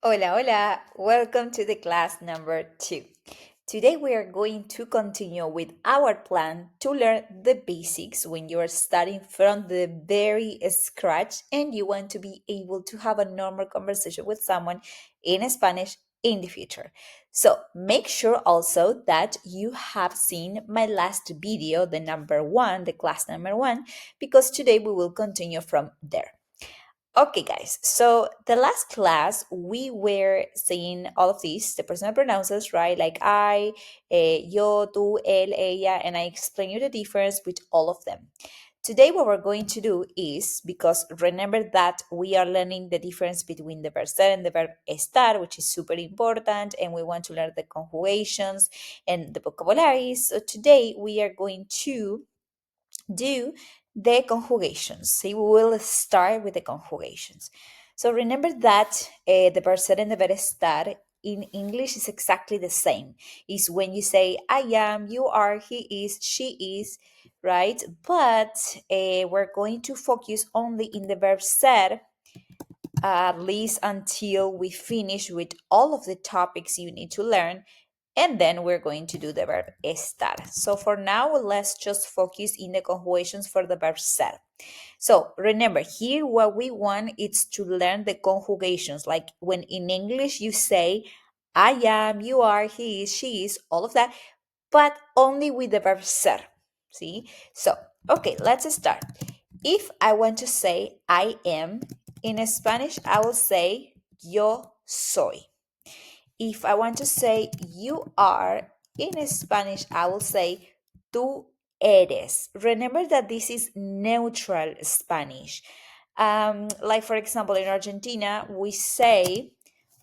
Hola, hola. Welcome to the class number 2. Today we are going to continue with our plan to learn the basics when you are starting from the very scratch and you want to be able to have a normal conversation with someone in Spanish in the future. So make sure also that you have seen my last video, the number 1, the class number 1, because today we will continue from there. Okay, guys. So the last class we were saying all of these, the personal pronouns, right? Like I, yo, tú, él, ella, and I explain you the difference with all of them. Today, what we're going to do is because remember that we are learning the difference between the verb ser and the verb estar, which is super important, and we want to learn the conjugations and the vocabulary. So today we are going to do the conjugations. See, we will start with the conjugations. So remember that the verb ser and the verb estar in English is exactly the same. Is when you say I am, you are, he is, she is, right? But we're going to focus only in the verb ser at least until we finish with all of the topics you need to learn. And then we're going to do the verb estar. So for now, let's just focus in the conjugations for the verb ser. So remember, here what we want is to learn the conjugations. Like when in English you say, I am, you are, he is, she is, all of that, but only with the verb ser. See? So, okay, let's start. If I want to say I am, in Spanish, I will say yo soy. If I want to say you are, in Spanish, I will say tú eres. Remember that this is neutral Spanish. Like, for example, in Argentina, we say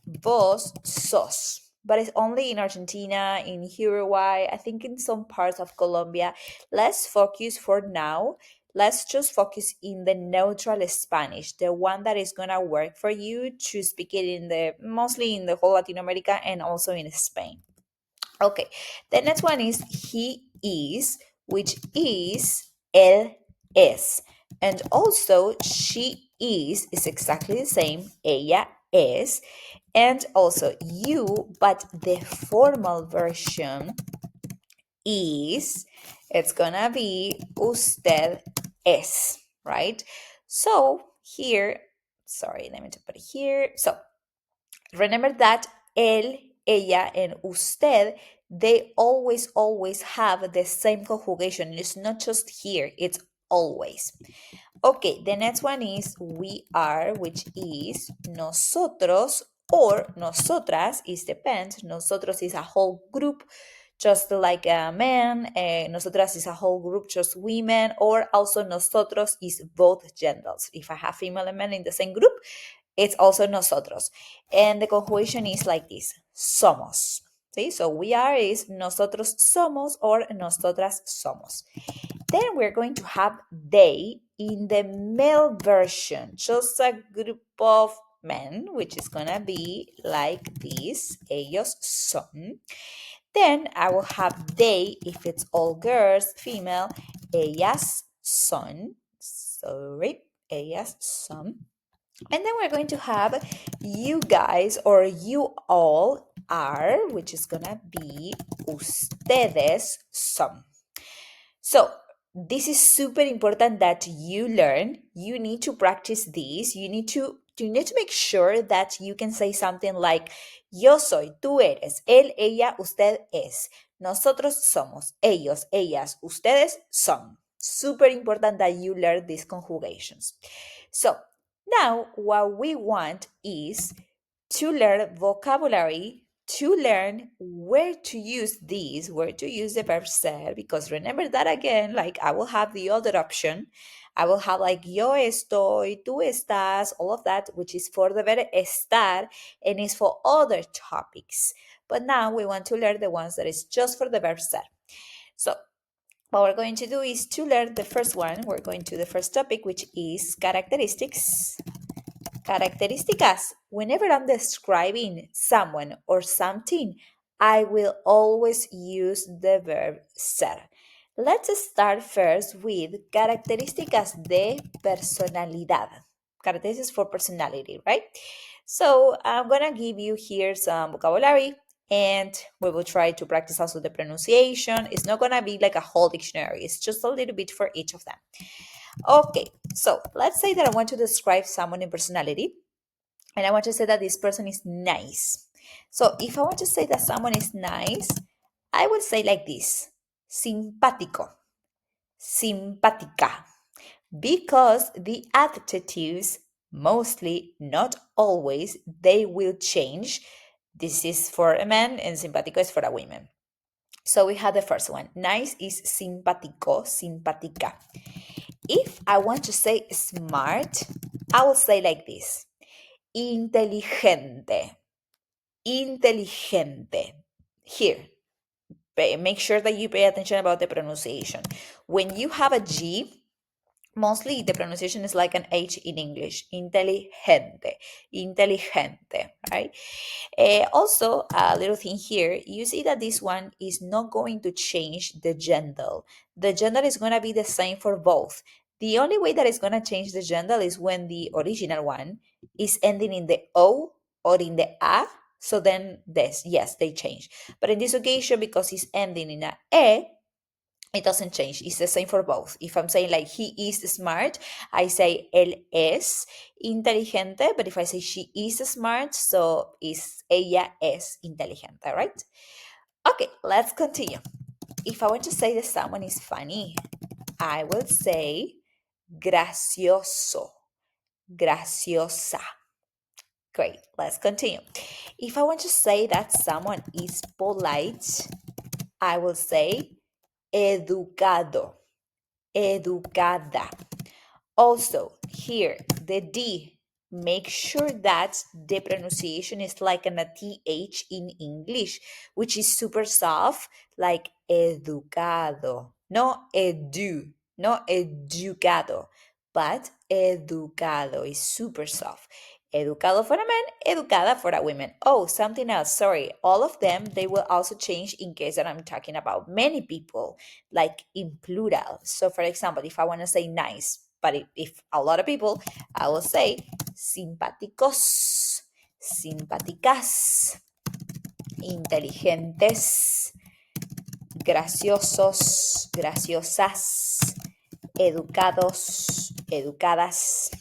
vos sos. But it's only in Argentina, in Uruguay, I think in some parts of Colombia. Let's focus for now. Let's just focus in the neutral Spanish, the one that is gonna work for you to speak it in the mostly in the whole Latin America and also in Spain. Okay, the next one is he is, which is él es. And also she is exactly the same, ella es. And also you, but the formal version is, it's gonna be usted es, right? So here, sorry, let me just put it here. So remember that él, ella, and usted, they always have the same conjugation. It's not just here, it's always. Okay, the next one is we are, which is nosotros or nosotras, it depends. Nosotros is a whole group, just like a man. Nosotras is a whole group, just women, or also nosotros is both genders. If I have female and men in the same group, it's also nosotros. And the conjugation is like this, somos. See, so we are is nosotros somos or nosotras somos. Then we're going to have they in the male version, just a group of men, which is gonna be like this, ellos son. Then I will have they, if it's all girls, female, ellas son. Sorry, ellas son. And then we're going to have you guys or you all are, which is gonna be ustedes son. So this is super important that you learn. You need to practice this. You need to make sure that you can say something like yo soy, tú eres, él, ella, usted es. Nosotros somos, ellos, ellas, ustedes son. Super important that you learn these conjugations. So now what we want is to learn vocabulary, to learn where to use these, where to use the verb ser, because remember that again, like I will have the other option. I will have like yo estoy, tú estás, all of that, which is for the verb estar and is for other topics. But now we want to learn the ones that is just for the verb ser. So what we're going to do is to learn the first one. We're going to the first topic, which is characteristics. Características. Whenever I'm describing someone or something, I will always use the verb ser. Let's start first with características de personalidad. Characteristics for personality, right? So I'm gonna give you here some vocabulary and we will try to practice also the pronunciation. It's not gonna be like a whole dictionary, it's just a little bit for each of them. Okay, so let's say that I want to describe someone in personality and I want to say that this person is nice. So if I want to say that someone is nice, I will say like this: simpático, simpática, because the adjectives mostly, not always, they will change. This is for a man and simpático is for a woman. So we have the first one. Nice is simpático, simpática. If I want to say smart, I will say like this: inteligente, inteligente. Here, make sure that you pay attention about the pronunciation. When you have a G, mostly the pronunciation is like an H in English. Inteligente, inteligente, right? Also, a little thing here, you see that this one is not going to change the gender. The gender is going to be the same for both. The only way that it's going to change the gender is when the original one is ending in the O or in the A. So then this, yes, they change. But in this occasion, because it's ending in a E, it doesn't change. It's the same for both. If I'm saying like he is smart, I say él es inteligente. But if I say she is smart, so is ella es inteligente, right? Okay, let's continue. If I want to say that someone is funny, I will say gracioso, graciosa. Great, let's continue. If I want to say that someone is polite, I will say educado, educada. Also, here, the D, make sure that the pronunciation is like a TH in English, which is super soft, like educado. No edu, no educado, but educado is super soft. Educado for a man, educada for a woman. Oh, something else, sorry. All of them, they will also change in case that I'm talking about many people, like in plural. So for example, if I want to say nice, but if a lot of people, I will say simpáticos, simpáticas, inteligentes, graciosos, graciosas, educados, educadas.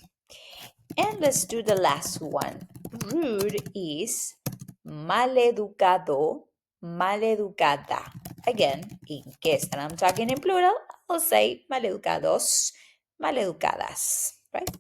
And let's do the last one. Rude is maleducado, maleducada. Again, in case that I'm talking in plural, I'll say maleducados, maleducadas, right?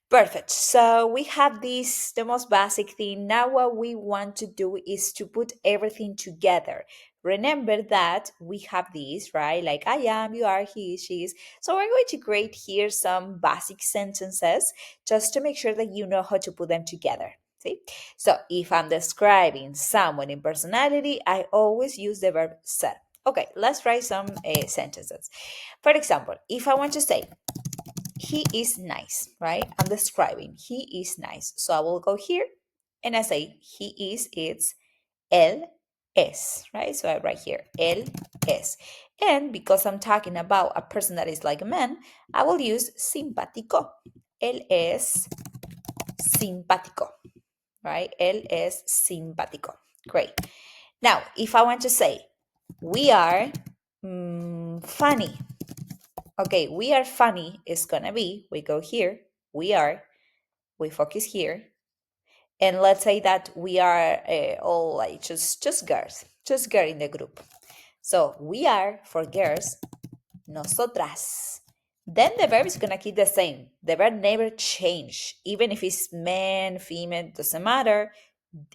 Perfect. So we have this, the most basic thing. Now what we want to do is to put everything together. Remember that we have these, right? Like I am, you are, he, she is. So we're going to create here some basic sentences just to make sure that you know how to put them together. See? So if I'm describing someone in personality, I always use the verb ser. Okay, let's write some sentences. For example, if I want to say, he is nice, right? I'm describing, he is nice. So I will go here and I say, he is, it's él es, right? So I write here, él es. And because I'm talking about a person that is like a man, I will use simpático. Él es simpático, right? Él es simpático. Great. Now, if I want to say, we are funny. Okay, we are funny is gonna be, we go here, we are, we focus here, and let's say that we are all like just girls in the group. So we are for girls, nosotras. Then the verb is gonna keep the same. The verb never change, even if it's man, female, doesn't matter.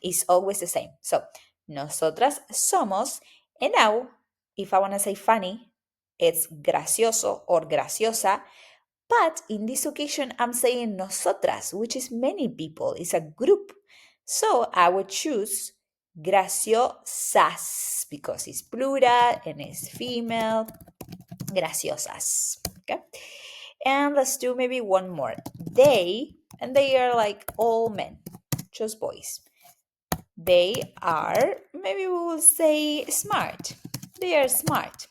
It's always the same. So nosotras somos, and now if I wanna say funny, it's gracioso or graciosa. But in this occasion, I'm saying nosotras, which is many people, it's a group. So I would choose graciosas because it's plural and it's female, graciosas. Okay. And let's do maybe one more. They, and they are like all men, just boys. They are, maybe we will say smart. They are smart.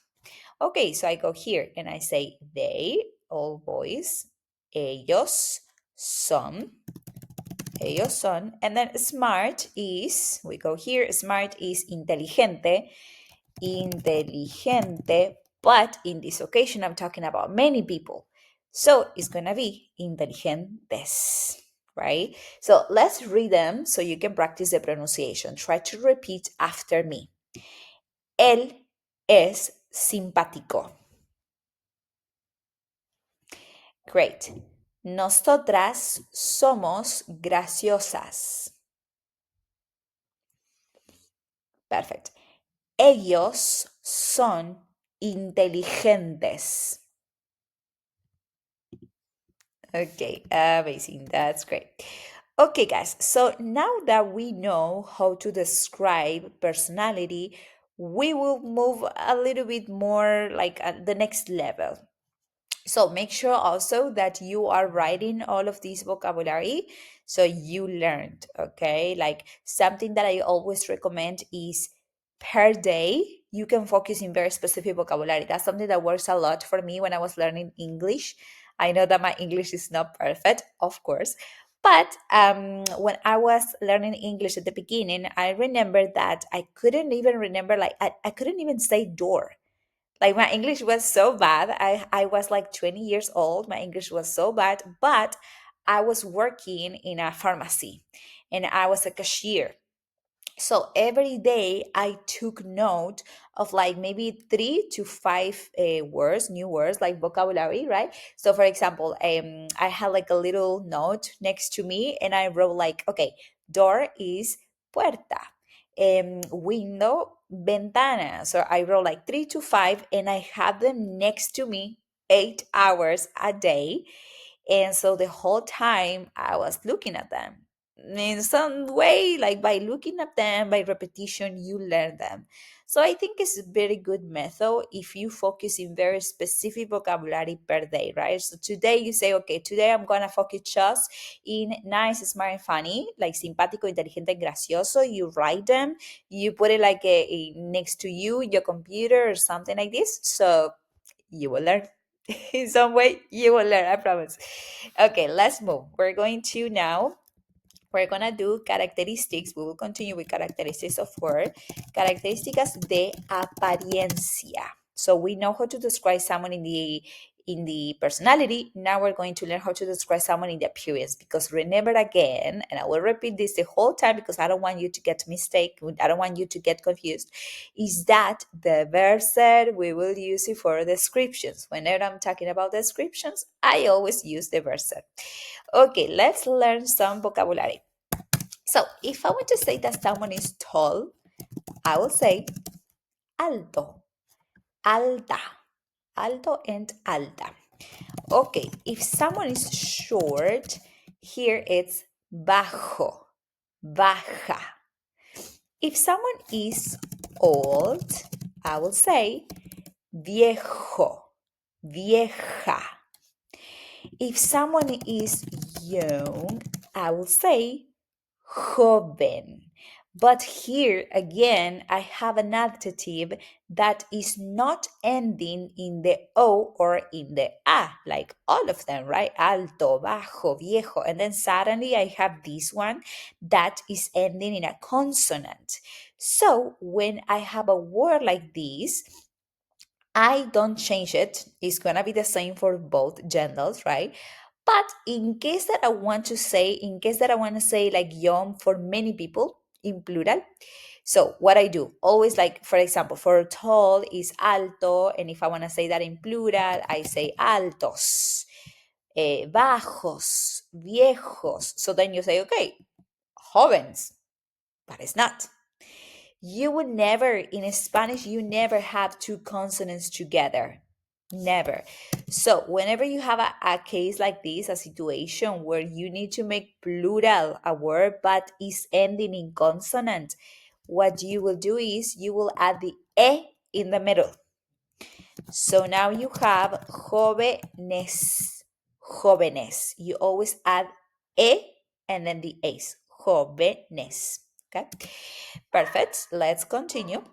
Okay, so I go here and I say they, all boys, ellos son ellos son. And then smart is, we go here, smart is inteligente, inteligente, but in this occasion, I'm talking about many people. So it's going to be inteligentes, right? So let's read them so you can practice the pronunciation. Try to repeat after me. Él es simpático. Great. Nosotras somos graciosas. Perfect. Ellos son inteligentes. Okay, amazing. That's great. Okay, guys. So now that we know how to describe personality, we will move a little bit more like at the next level. So make sure also that you are writing all of this vocabulary so you learned, okay? Like something that I always recommend is per day, you can focus in very specific vocabulary. That's something that works a lot for me when I was learning English. I know that my English is not perfect, of course. But when I was learning English at the beginning, I remember that I couldn't even remember, like, I couldn't even say door. Like my English was so bad. I was like 20 years old. My English was so bad, but I was working in a pharmacy and I was a cashier. So every day I took note of like maybe 3 to 5 words, new words, like vocabulary, right? So for example, I had like a little note next to me and I wrote like, okay, door is puerta. Window, ventana. So I wrote like 3 to 5 and I had them next to me 8 hours a day. And so the whole time I was looking at them. In some way, like by looking at them, by repetition, you learn them. So I think it's a very good method if you focus in very specific vocabulary per day, right? So today you say, okay, today I'm gonna focus just in nice, smart, and funny, like simpático, inteligente, gracioso. You write them, you put it like next to you, your computer or something like this. So you will learn. In some way, you will learn, I promise. Okay, let's move. We're gonna do characteristics. We will continue with characteristics of word. Características de apariencia. So we know how to describe someone in the personality. Now we're going to learn how to describe someone in the appearance. Because remember again, and I will repeat this the whole time because I don't want you to get mistake. I don't want you to get confused. Is that the verb said we will use it for descriptions. Whenever I'm talking about descriptions, I always use the verb said. Okay, let's learn some vocabulary. So if I want to say that someone is tall, I will say alto, alta, alto and alta. Okay, if someone is short, here it's bajo, baja. If someone is old, I will say viejo, vieja. If someone is young, I will say joven. But here again, I have an adjective that is not ending in the O or in the A, like all of them, right? Alto, bajo, viejo. And then suddenly I have this one that is ending in a consonant. So when I have a word like this, I don't change it. It's gonna be the same for both genders, right? But in case that I want to say, like young for many people in plural, so what I do, always like, for example, for tall is alto, and if I want to say that in plural, I say altos, bajos, viejos. So then you say, okay, jóvenes, but it's not. You would never, in Spanish, you never have two consonants together. Never. So, whenever you have a case like this, a situation where you need to make plural a word but is ending in consonant, what you will do is you will add the e in the middle. So now you have jóvenes, jóvenes. You always add e and then the a's, jóvenes. Okay, perfect. Let's continue.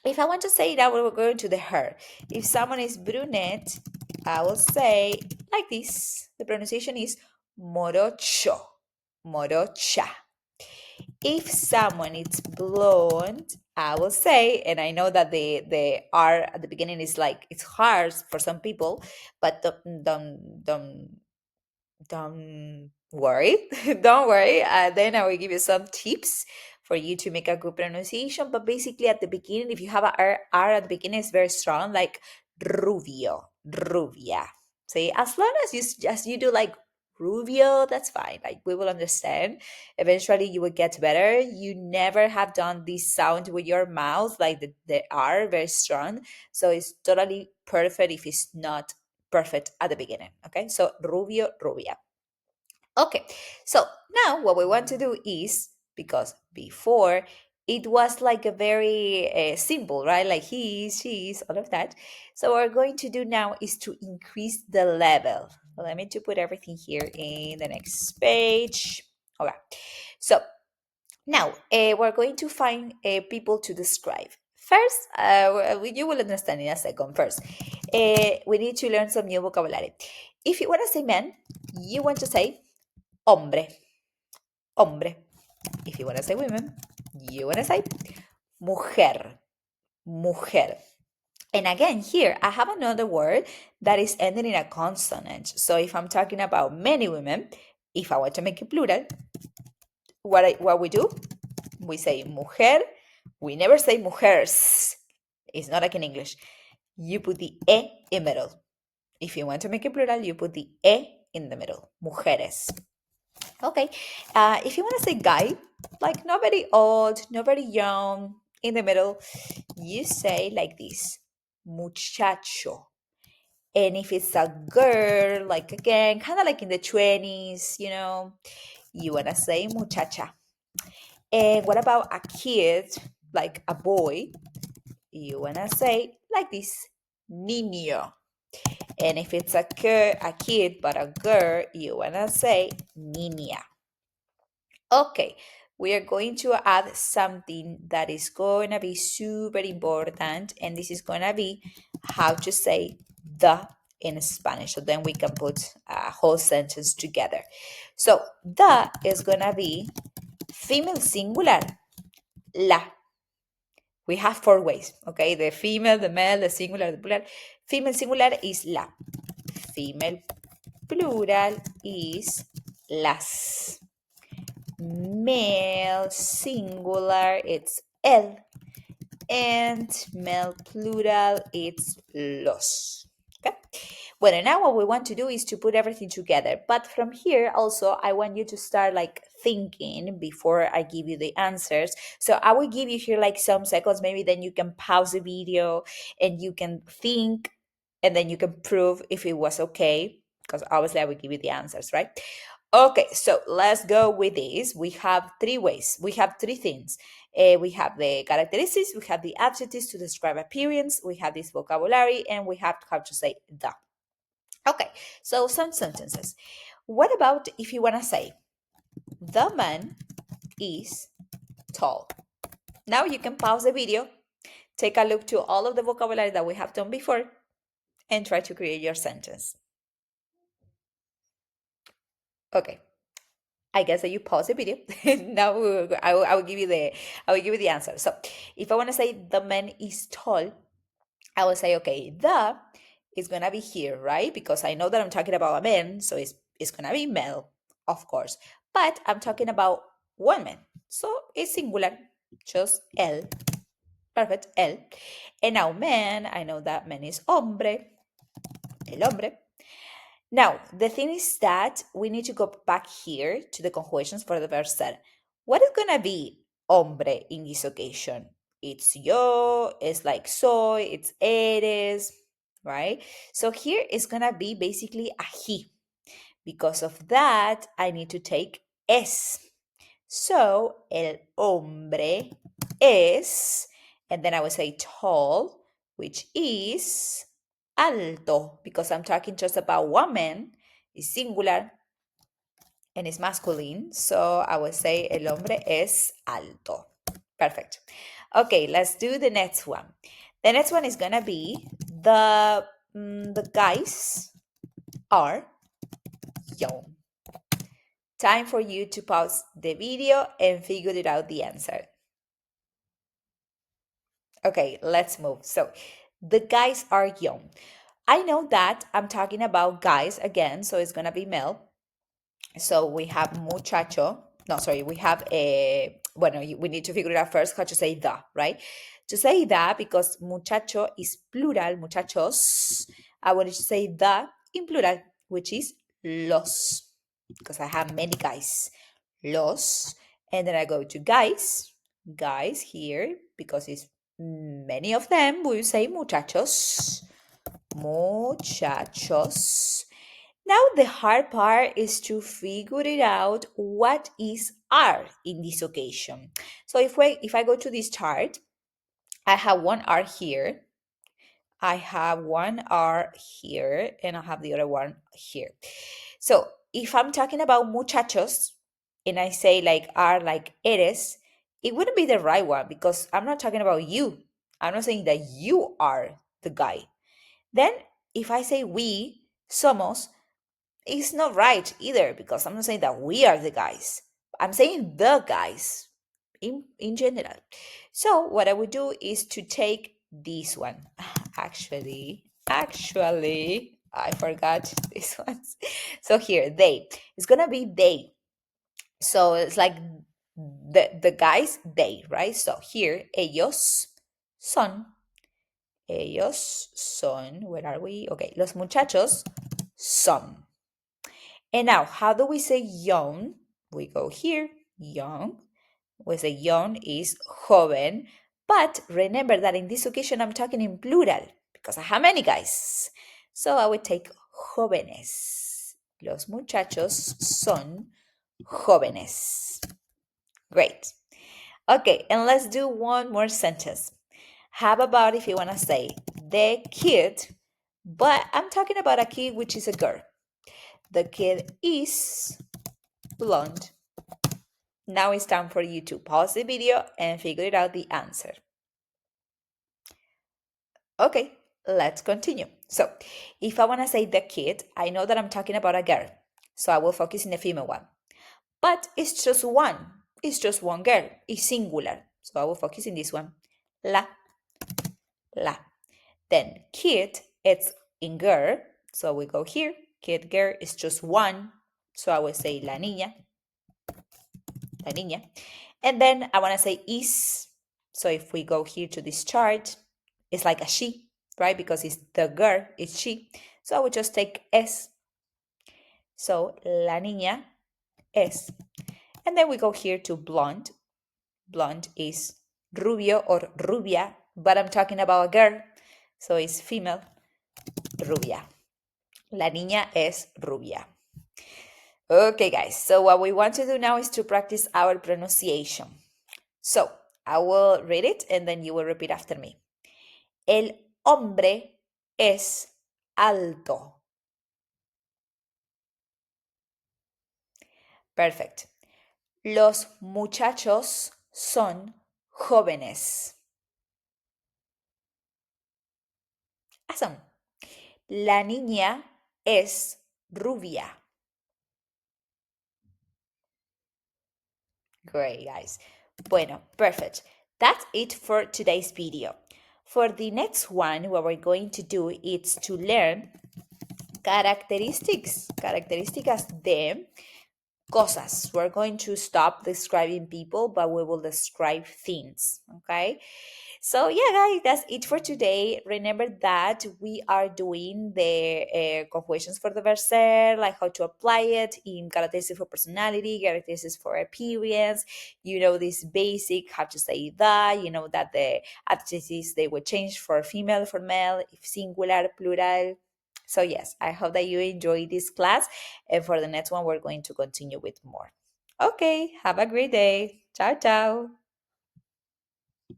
If I want to say that, we're going to the hair. If someone is brunette, I will say like this. The pronunciation is morocho, morocha. If someone is blonde, I will say, and I know that the R at the beginning is like it's hard for some people, but don't worry, don't worry. Then I will give you some tips for you to make a good pronunciation. But basically, at the beginning, if you have a R at the beginning, it's very strong, like rubio, rubia. See, as long as you do like rubio, that's fine. Like we will understand. Eventually, you will get better. You never have done this sound with your mouth, like the R, very strong. So it's totally perfect if it's not perfect at the beginning. Okay, so rubio, rubia. Okay, so now what we want to do is, because before it was like a very simple, right? Like he, she's, all of that. So what we're going to do now is to increase the level. Let me to put everything here in the next page. Okay, so now we're going to find people to describe. First, you will understand in a second. First, we need to learn some new vocabulary. If you want to say man, you want to say hombre, hombre. If you want to say women, you want to say mujer, mujer. And again, here I have another word that is ending in a consonant. So if I'm talking about many women, if I want to make it plural, what we do, we say mujer. We never say mujeres. It's not like in English. You put the e in middle. If you want to make it plural, you put the e in the middle. Mujeres. Okay. If you want to say guy, like nobody old, nobody young, in the middle, you say like this, muchacho. And if it's a girl, like again, kind of like in the 20s, you want to say muchacha. And what about a kid, like a boy? You want to say like this, niño. And if it's a kid, but a girl, you want to say niña. Okay, we are going to add something that is going to be super important, and this is going to be how to say the in Spanish. So then we can put a whole sentence together. So the is going to be female singular, la. We have four ways, okay? The female, the male, the singular, the plural. Female singular is la. Female plural is las. Male singular, it's el. And male plural, it's los. Okay. Well, now what we want to do is to put everything together. But from here also, I want you to start like thinking before I give you the answers. So I will give you here like some seconds, maybe then you can pause the video and you can think and then you can prove if it was okay. Because obviously I will give you the answers, right? Okay, so let's go with this. We have three ways. We have three things. We have the characteristics, we have the adjectives to describe appearance, we have this vocabulary, and we have how to say the. Okay, so some sentences. What about if you want to say, the man is tall? Now you can pause the video, take a look to all of the vocabulary that we have done before, and try to create your sentence. Okay, I guess that you pause the video. Now I will give you the answer. So if I want to say the man is tall, I will say, okay, the is gonna be here, right? Because I know that I'm talking about a man, so it's gonna be male, of course. But I'm talking about one man, so it's singular, just el. Perfect, el. And now man, I know that man is hombre, el hombre. Now, the thing is that we need to go back here to the conjugations for the verb ser. What is going to be hombre in this occasion? It's yo, it's like soy, it's eres, right? So here is going to be basically a he. Because of that, I need to take es. So, el hombre es, and then I would say tall, which is alto, because I'm talking just about one man, is singular and is masculine. So I would say el hombre es alto. Perfect. Okay, let's do the next one. The next one is gonna be the guys are young. Time for you to pause the video and figure it out the answer. Okay, let's move. So, the guys are young. I know that I'm talking about guys again, so it's gonna be male. So we have muchacho. No, sorry, we have a. Bueno, we need to figure it out first how to say the, right? To say the, because muchacho is plural, muchachos, I want to say the in plural, which is los, because I have many guys. Los. And then I go to guys, guys here, because it's many of them, we say muchachos, muchachos. Now the hard part is to figure it out what is R in this occasion. So if I go to this chart, I have one R here, I have one R here, and I have the other one here. So if I'm talking about muchachos and I say like R like eres, it wouldn't be the right one because I'm not talking about you. I'm not saying that you are the guy. Then if I say we, somos, it's not right either because I'm not saying that we are the guys. I'm saying the guys in general. So what I would do is to take this one. Actually, I forgot this one. So here, they. It's gonna be they. So it's like the guys, they, right? So here, ellos son. Ellos son. Where are we? Okay, los muchachos son. And now, how do we say young? We go here, young. We say young is joven. But remember that in this occasion, I'm talking in plural because I have many guys. So I would take jóvenes. Los muchachos son jóvenes. Great. Okay, and let's do one more sentence. How about if you want to say the kid, but I'm talking about a kid which is a girl. The kid is blonde. Now it's time for you to pause the video and figure out the answer. Okay, let's continue. So, if I want to say the kid, I know that I'm talking about a girl. So I will focus in the female one. But it's just one. It's just one girl. It's singular. So I will focus in this one. La, la. Then kid, it's in girl. So we go here. Kid, girl is just one. So I will say la niña. La niña. And then I want to say is. So if we go here to this chart, it's like a she, right? Because it's the girl, it's she. So I would just take es. So la niña es. And then we go here to blonde. Blonde is rubio or rubia, but I'm talking about a girl. So it's female, rubia. La niña es rubia. Okay, guys, so what we want to do now is to practice our pronunciation. So I will read it and then you will repeat after me. El hombre es alto. Perfect. Los muchachos son jóvenes. Awesome. La niña es rubia. Great, guys. Bueno, perfect. That's it for today's video. For the next one, what we're going to do is to learn características de cosas. We're going to stop describing people, but we will describe things, okay? So yeah, guys, that's it for today. Remember that we are doing the conjugations for the verb ser, like how to apply it in characteristics for personality, characteristics for appearance. You know this basic, how to say that. You know that the adjectives, they will change for female, for male, if singular, plural. So yes, I hope that you enjoyed this class. And for the next one, we're going to continue with more. Okay, have a great day. Ciao, ciao.